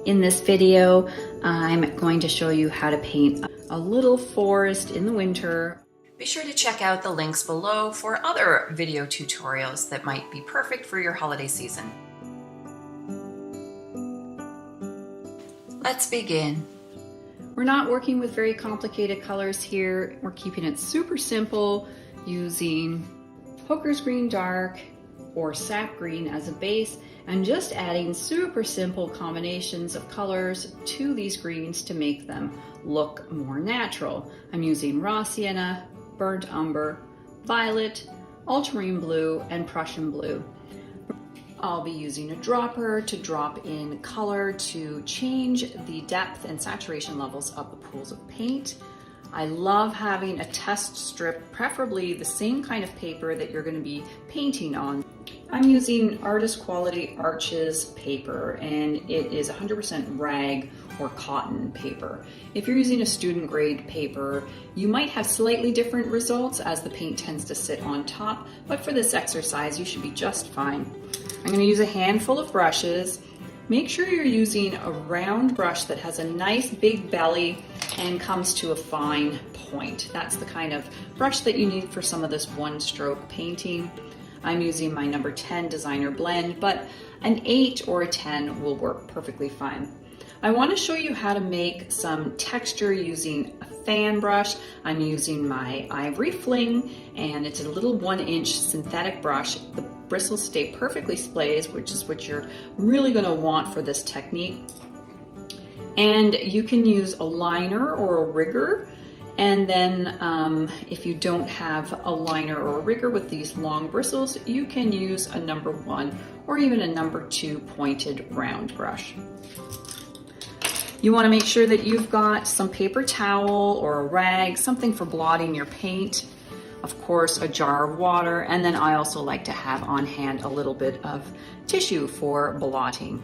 In this video, I'm going to show you how to paint a little forest in the winter. Be sure to check out the links below for other video tutorials that might be perfect for your holiday season. Let's begin. We're not working with very complicated colors here. We're keeping it super simple using Hooker's Green Dark or Sap Green as a base, and just adding super simple combinations of colors to these greens to make them look more natural. I'm using raw sienna, burnt umber, violet, ultramarine blue, and Prussian blue. I'll be using a dropper to drop in color to change the depth and saturation levels of the pools of paint. I love having a test strip, preferably the same kind of paper that you're going to be painting on. I'm using Artist Quality Arches paper, and it is 100% rag or cotton paper. If you're using a student grade paper, you might have slightly different results as the paint tends to sit on top, but for this exercise, you should be just fine. I'm going to use a handful of brushes. Make sure you're using a round brush that has a nice big belly and comes to a fine point. That's the kind of brush that you need for some of this one-stroke painting. I'm using my number 10 designer blend, but an 8 or a 10 will work perfectly fine. I want to show you how to make some texture using a fan brush. I'm using my Ivory Fling, and it's a little 1-inch synthetic brush. The bristles stay perfectly splayed, which is what you're really going to want for this technique. And you can use a liner or a rigger. And then if you don't have a liner or a rigger with these long bristles, you can use a number 1 or even a number 2 pointed round brush. You want to make sure that you've got some paper towel or a rag, something for blotting your paint. Of course, a jar of water, and then I also like to have on hand a little bit of tissue for blotting.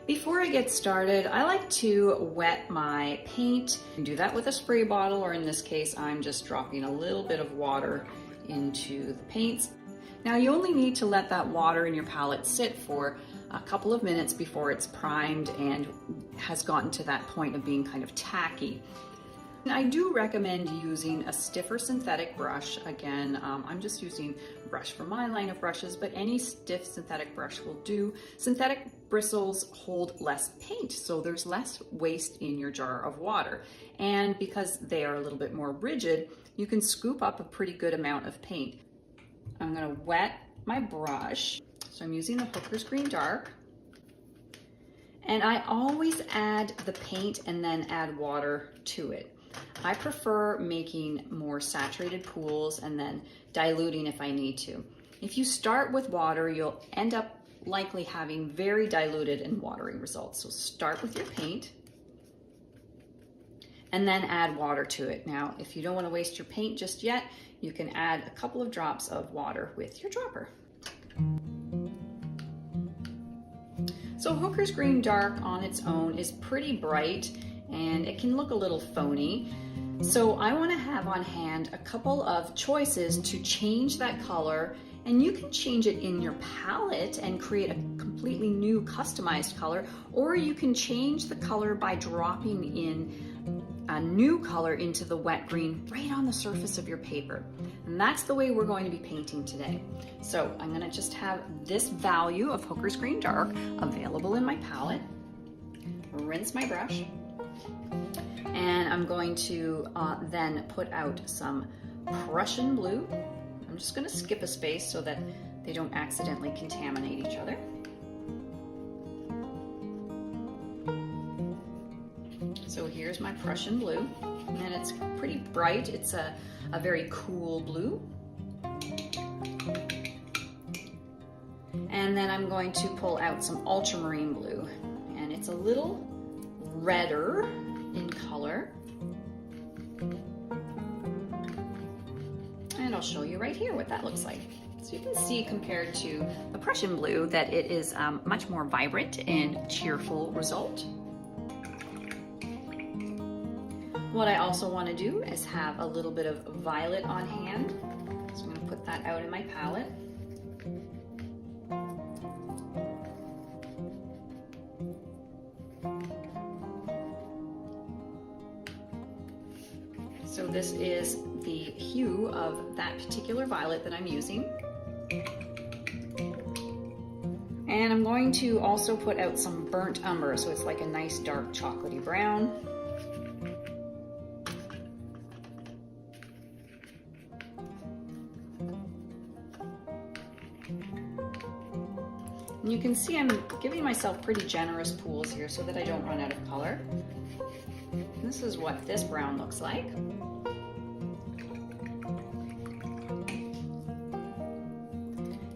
Before I get started, I like to wet my paint. You can do that with a spray bottle, or in this case, I'm just dropping a little bit of water into the paints. Now you only need to let that water in your palette sit for a couple of minutes before it's primed and has gotten to that point of being kind of tacky. And I do recommend using a stiffer synthetic brush. Again, I'm just using a brush for my line of brushes, but any stiff synthetic brush will do. Synthetic bristles hold less paint, so there's less waste in your jar of water. And because they are a little bit more rigid, you can scoop up a pretty good amount of paint. I'm going to wet my brush. So I'm using the Hooker's Green Dark. And I always add the paint and then add water to it. I prefer making more saturated pools and then diluting if I need to. If you start with water, you'll end up likely having very diluted and watery results. So start with your paint and then add water to it. Now, if you don't want to waste your paint just yet, you can add a couple of drops of water with your dropper. So Hooker's Green Dark on its own is pretty bright and it can look a little phony. So I want to have on hand a couple of choices to change that color, and you can change it in your palette and create a completely new customized color, or you can change the color by dropping in a new color into the wet green right on the surface of your paper. And that's the way we're going to be painting today. So I'm going to just have this value of Hooker's Green Dark available in my palette, rinse my brush, and I'm going to then put out some Prussian blue. I'm just going to skip a space so that they don't accidentally contaminate each other. So here's my Prussian blue, and it's pretty bright. It's a very cool blue. And then I'm going to pull out some ultramarine blue, and it's a little redder in color. And I'll show you right here what that looks like. So you can see compared to the Prussian blue that it is much more vibrant and cheerful result. What I also want to do is have a little bit of violet on hand. So I'm going to put that out in my palette. So this is the hue of that particular violet that I'm using. And I'm going to also put out some burnt umber, so it's like a nice dark chocolatey brown. And you can see I'm giving myself pretty generous pools here so that I don't run out of color. And this is what this brown looks like.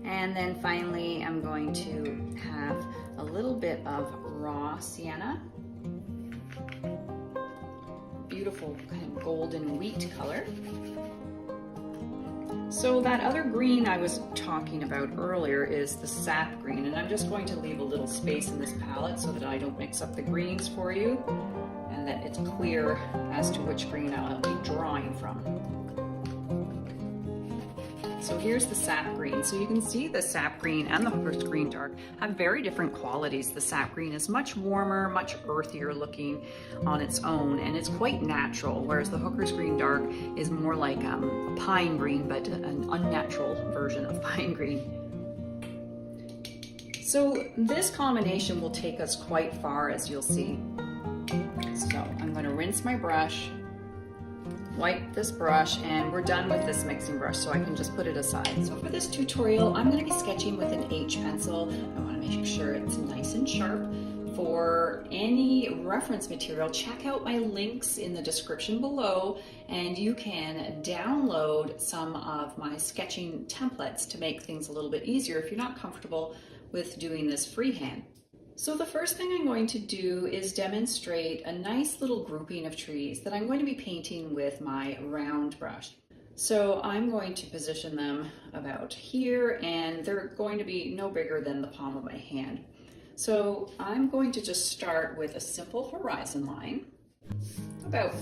And then finally, I'm going to have a little bit of raw sienna. Beautiful kind of golden wheat color. So that other green I was talking about earlier is the sap green, and I'm just going to leave a little space in this palette so that I don't mix up the greens for you and that it's clear as to which green I'll be drawing from. So here's the sap green. So you can see the sap green and the Hooker's Green Dark have very different qualities. The sap green is much warmer, much earthier looking on its own, and it's quite natural, whereas the Hooker's Green Dark is more like a pine green, but an unnatural version of pine green. So this combination will take us quite far, as you'll see. So I'm going to rinse my brush, wipe this brush, and we're done with this mixing brush, so I can just put it aside. So for this tutorial, I'm going to be sketching with an H pencil. I want to make sure it's nice and sharp. For any reference material, check out my links in the description below, and you can download some of my sketching templates to make things a little bit easier if you're not comfortable with doing this freehand. So the first thing I'm going to do is demonstrate a nice little grouping of trees that I'm going to be painting with my round brush. So I'm going to position them about here, and they're going to be no bigger than the palm of my hand. So I'm going to just start with a simple horizon line, about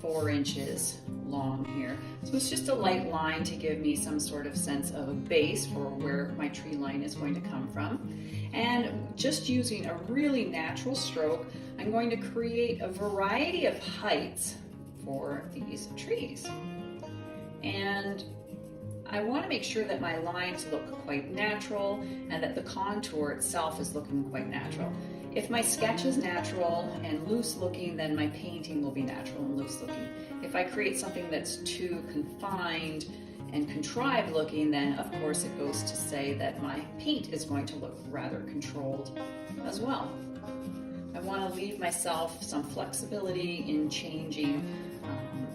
4 inches long here. So it's just a light line to give me some sort of sense of a base for where my tree line is going to come from. And just using a really natural stroke, I'm going to create a variety of heights for these trees. And I want to make sure that my lines look quite natural and that the contour itself is looking quite natural. If my sketch is natural and loose looking, then my painting will be natural and loose looking. If I create something that's too confined and contrived looking, then of course it goes to say that my paint is going to look rather controlled as well. I want to leave myself some flexibility in changing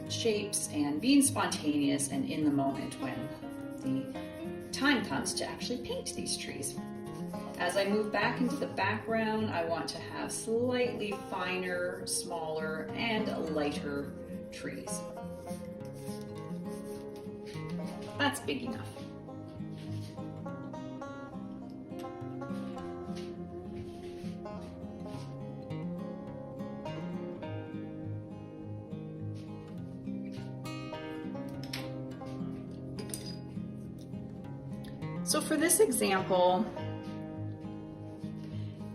shapes and being spontaneous and in the moment when the time comes to actually paint these trees. As I move back into the background, I want to have slightly finer, smaller, and lighter trees. That's big enough. So for this example,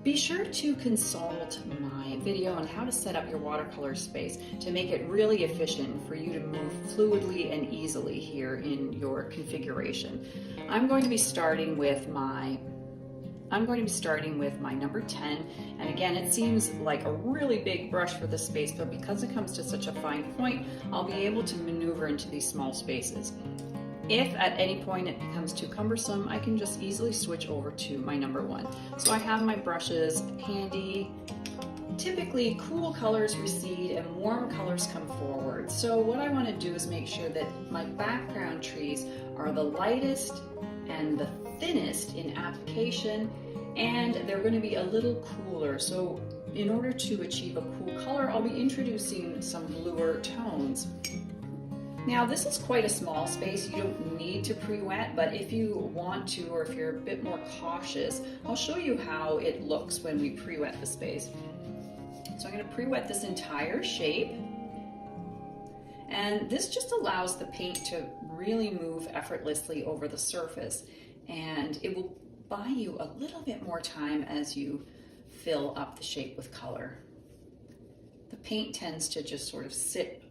be sure to consult my video on how to set up your watercolor space to make it really efficient for you to move fluidly and easily here in your configuration. I'm going to be starting with my number 10, and again, it seems like a really big brush for the space, but because it comes to such a fine point, I'll be able to maneuver into these small spaces. If at any point it becomes too cumbersome, I can just easily switch over to my number 1. So I have my brushes handy. Typically, cool colors recede and warm colors come forward. So what I want to do is make sure that my background trees are the lightest and the thinnest in application, and they're going to be a little cooler. So in order to achieve a cool color, I'll be introducing some bluer tones. Now this is quite a small space, you don't need to pre-wet, but if you want to, or if you're a bit more cautious, I'll show you how it looks when we pre-wet the space. So I'm going to pre-wet this entire shape, and this just allows the paint to really move effortlessly over the surface, and it will buy you a little bit more time as you fill up the shape with color. The paint tends to just sort of sit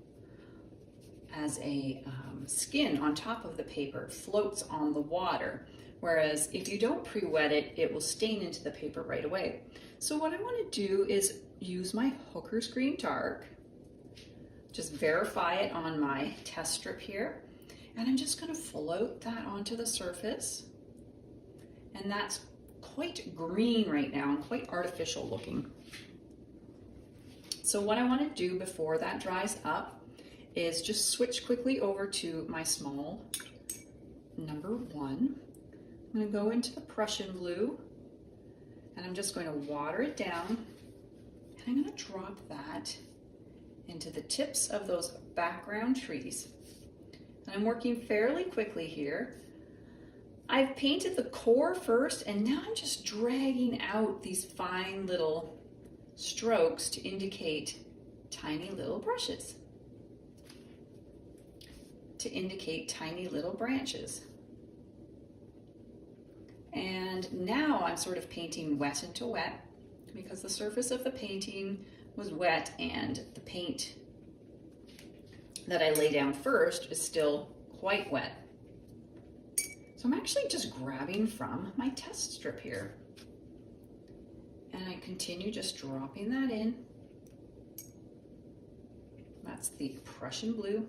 as a skin on top of the paper. It floats on the water. Whereas if you don't pre-wet it, it will stain into the paper right away. So what I want to do is use my Hooker's Green Dark, just verify it on my test strip here, and I'm just going to float that onto the surface. And that's quite green right now and quite artificial looking. So what I want to do before that dries up is just switch quickly over to my small number 1. I'm going to go into the Prussian blue and I'm just going to water it down, and I'm going to drop that into the tips of those background trees. And I'm working fairly quickly here. I've painted the core first, and now I'm just dragging out these fine little strokes to indicate tiny little brushes, to indicate tiny little branches. And now I'm sort of painting wet into wet because the surface of the painting was wet and the paint that I lay down first is still quite wet. So I'm actually just grabbing from my test strip here. And I continue just dropping that in. That's the Prussian blue.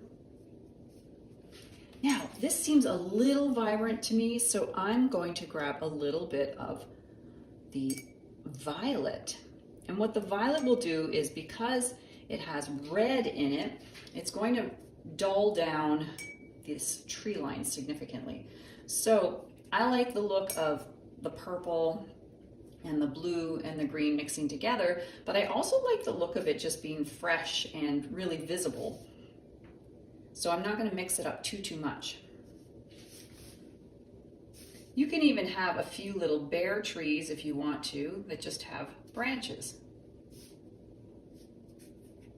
Now, this seems a little vibrant to me, so I'm going to grab a little bit of the violet. And what the violet will do is, because it has red in it, it's going to dull down this tree line significantly. So I like the look of the purple and the blue and the green mixing together, but I also like the look of it just being fresh and really visible. So I'm not going to mix it up too much. You can even have a few little bare trees if you want to, that just have branches.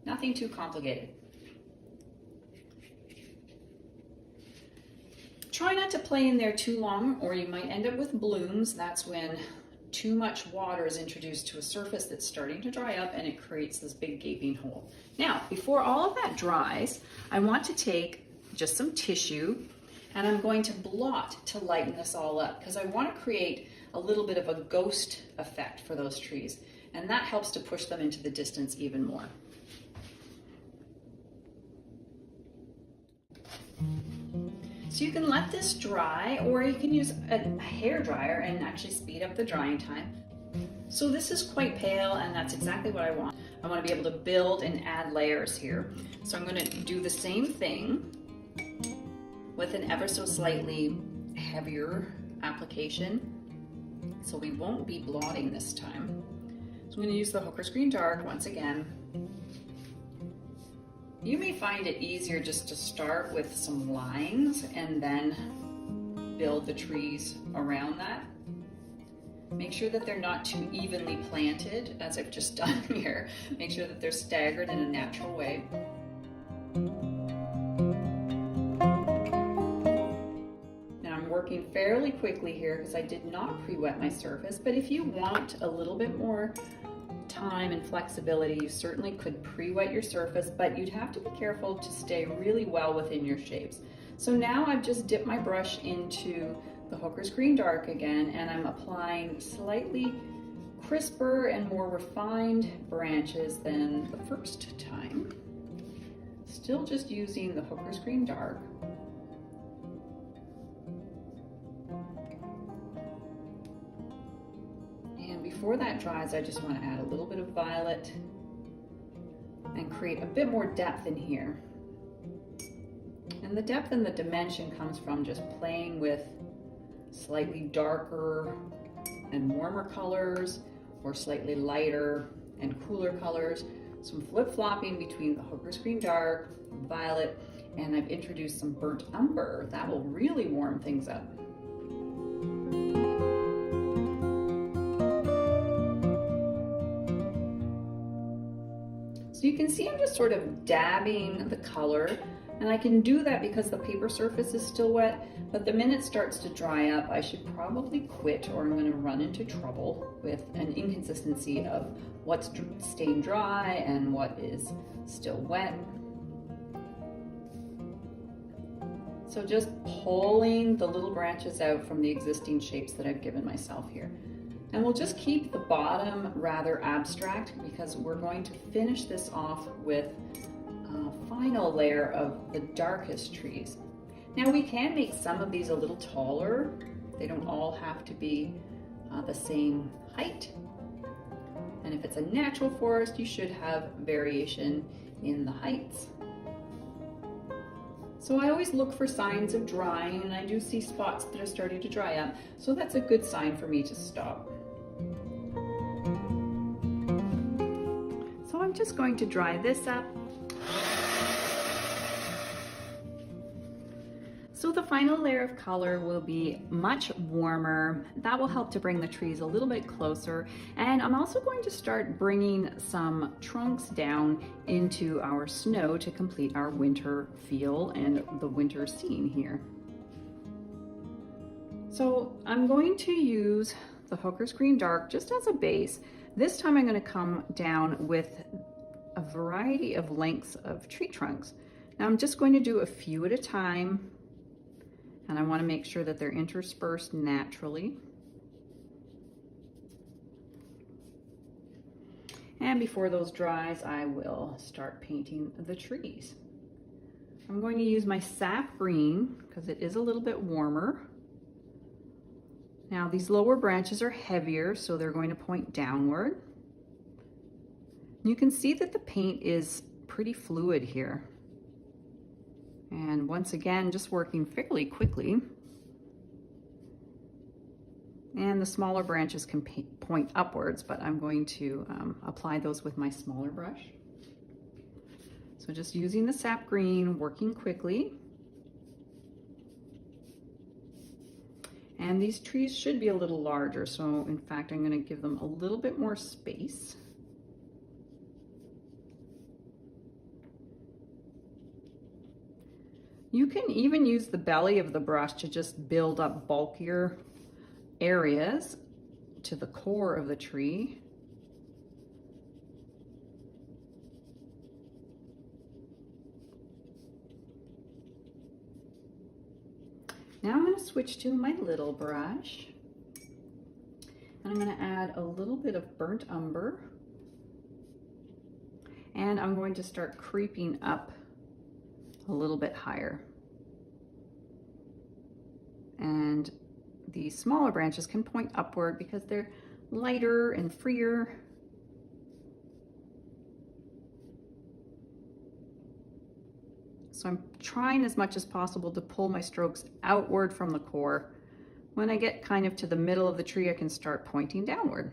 Nothing too complicated. Try not to play in there too long, or you might end up with blooms. That's when too much water is introduced to a surface that's starting to dry up and it creates this big gaping hole. Now, before all of that dries, I want to take just some tissue and I'm going to blot to lighten this all up, because I want to create a little bit of a ghost effect for those trees, and that helps to push them into the distance even more. So you can let this dry, or you can use a hair dryer and actually speed up the drying time. So this is quite pale, and that's exactly what I want. I want to be able to build and add layers here. So I'm going to do the same thing with an ever so slightly heavier application, so we won't be blotting this time. So I'm going to use the Hooker's Green Dark once again. You may find it easier just to start with some lines and then build the trees around that. Make sure that they're not too evenly planted, as I've just done here. Make sure that they're staggered in a natural way. Now I'm working fairly quickly here because I did not pre-wet my surface, but if you want a little bit more time and flexibility, you certainly could pre-wet your surface, but you'd have to be careful to stay really well within your shapes. So now I've just dipped my brush into the Hooker's Green Dark again, and I'm applying slightly crisper and more refined branches than the first time. Still just using the Hooker's Green Dark. Before that dries, I just want to add a little bit of violet and create a bit more depth in here. And the depth and the dimension comes from just playing with slightly darker and warmer colors, or slightly lighter and cooler colors. Some flip-flopping between the Hooker's Green Dark, violet, and I've introduced some burnt umber. That will really warm things up. So you can see I'm just sort of dabbing the color, and I can do that because the paper surface is still wet, but the minute it starts to dry up, I should probably quit, or I'm going to run into trouble with an inconsistency of what's staying dry and what is still wet. So just pulling the little branches out from the existing shapes that I've given myself here. And we'll just keep the bottom rather abstract because we're going to finish this off with a final layer of the darkest trees. Now we can make some of these a little taller. They don't all have to be the same height. And if it's a natural forest, you should have variation in the heights. So I always look for signs of drying, and I do see spots that are starting to dry up. So that's a good sign for me to stop. So I'm just going to dry this up. So the final layer of color will be much warmer. That will help to bring the trees a little bit closer. And I'm also going to start bringing some trunks down into our snow to complete our winter feel and the winter scene here. So I'm going to use the Hooker's Green Dark just as a base. This time I'm going to come down with a variety of lengths of tree trunks. Now I'm just going to do a few at a time. And I want to make sure that they're interspersed naturally. And before those dries, I will start painting the trees. I'm going to use my sap green because it is a little bit warmer. Now these lower branches are heavier, so they're going to point downward. You can see that the paint is pretty fluid here. And once again, just working fairly quickly. And the smaller branches can point upwards, but I'm going to apply those with my smaller brush. So just using the sap green, working quickly. And these trees should be a little larger, so in fact, I'm going to give them a little bit more space. You can even use the belly of the brush to just build up bulkier areas to the core of the tree. Now I'm going to switch to my little brush. And I'm going to add a little bit of burnt umber. And I'm going to start creeping up a little bit higher. And the smaller branches can point upward because they're lighter and freer. So I'm trying as much as possible to pull my strokes outward from the core. When I get kind of to the middle of the tree, I can start pointing downward.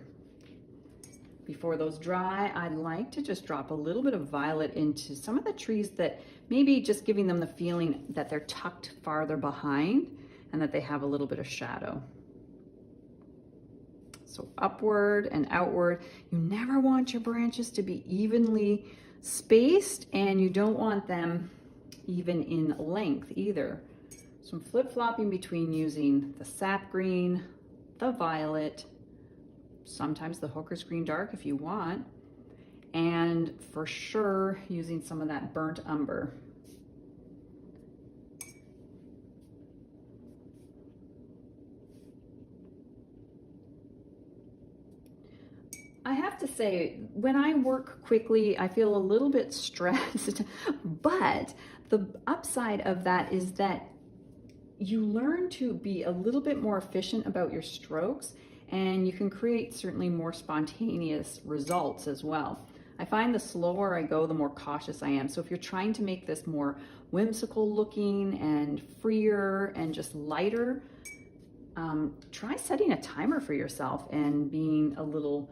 Before those dry, I'd like to just drop a little bit of violet into some of the trees that maybe just giving them the feeling that they're tucked farther behind and that they have a little bit of shadow. So upward and outward. You never want your branches to be evenly spaced, and you don't want them even in length either. So I'm flip-flopping between using the sap green, the violet, sometimes the Hooker's Green Dark if you want, and for sure using some of that burnt umber. I have to say, when I work quickly, I feel a little bit stressed, but the upside of that is that you learn to be a little bit more efficient about your strokes, and you can create certainly more spontaneous results as well. I find the slower I go, the more cautious I am. So if you're trying to make this more whimsical looking and freer and just lighter, try setting a timer for yourself and being a little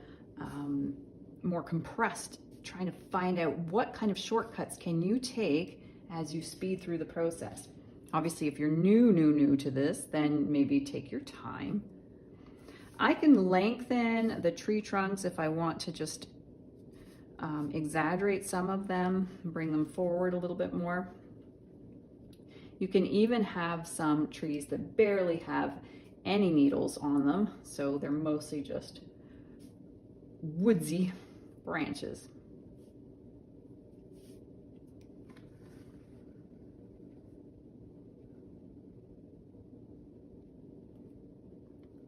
more compressed, trying to find out what kind of shortcuts can you take as you speed through the process. Obviously, if you're new to this, then maybe take your time. I can lengthen the tree trunks if I want to just exaggerate some of them, bring them forward a little bit more. You can even have some trees that barely have any needles on them, so they're mostly just woodsy branches.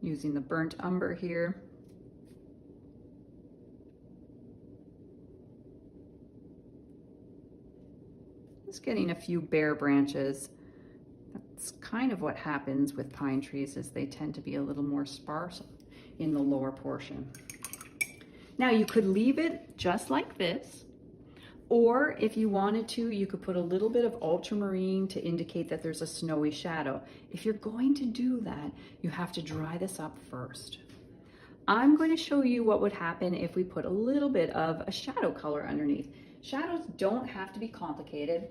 using the burnt umber here. Just getting a few bare branches. That's kind of what happens with pine trees, is they tend to be a little more sparse in the lower portion. Now you could leave it just like this, or if you wanted to, you could put a little bit of ultramarine to indicate that there's a snowy shadow. If you're going to do that, you have to dry this up first. I'm going to show you what would happen if we put a little bit of a shadow color underneath. Shadows don't have to be complicated,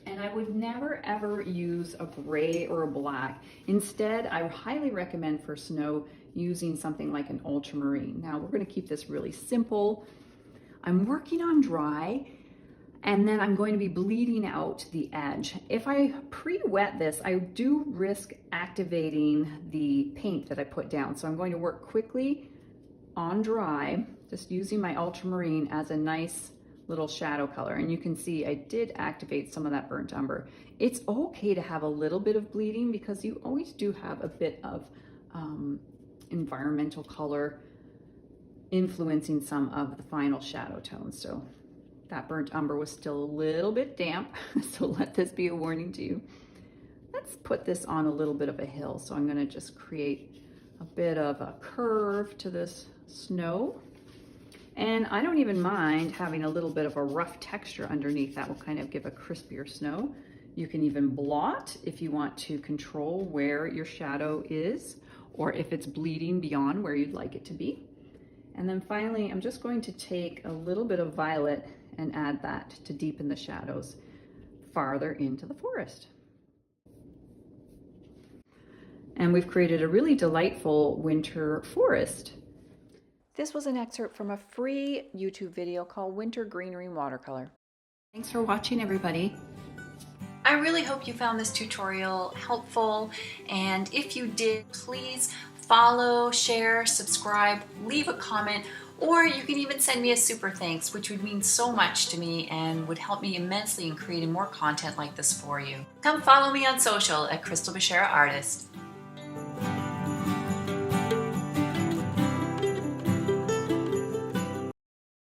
and I would never ever use a gray or a black. Instead, I highly recommend for snow using something like an ultramarine. Now we're going to keep this really simple. I'm working on dry, and then I'm going to be bleeding out the edge. If I pre-wet this, I do risk activating the paint that I put down. So I'm going to work quickly on dry, just using my ultramarine as a nice little shadow color. And you can see I did activate some of that burnt umber. It's okay to have a little bit of bleeding because you always do have a bit of environmental color influencing some of the final shadow tones. So that burnt umber was still a little bit damp, so let this be a warning to you. Let's put this on a little bit of a hill. So I'm going to just create a bit of a curve to this snow. And I don't even mind having a little bit of a rough texture underneath. That will kind of give a crispier snow. You can even blot if you want to control where your shadow is, or if it's bleeding beyond where you'd like it to be. And then finally, I'm just going to take a little bit of violet and add that to deepen the shadows farther into the forest. And we've created a really delightful winter forest. This was an excerpt from a free YouTube video called Winter Greenery Watercolor. Thanks for watching, everybody. I really hope you found this tutorial helpful, and if you did, please follow, share, subscribe, leave a comment, or you can even send me a super thanks, which would mean so much to me and would help me immensely in creating more content like this for you. Come follow me on social at Crystal Bashara Artist.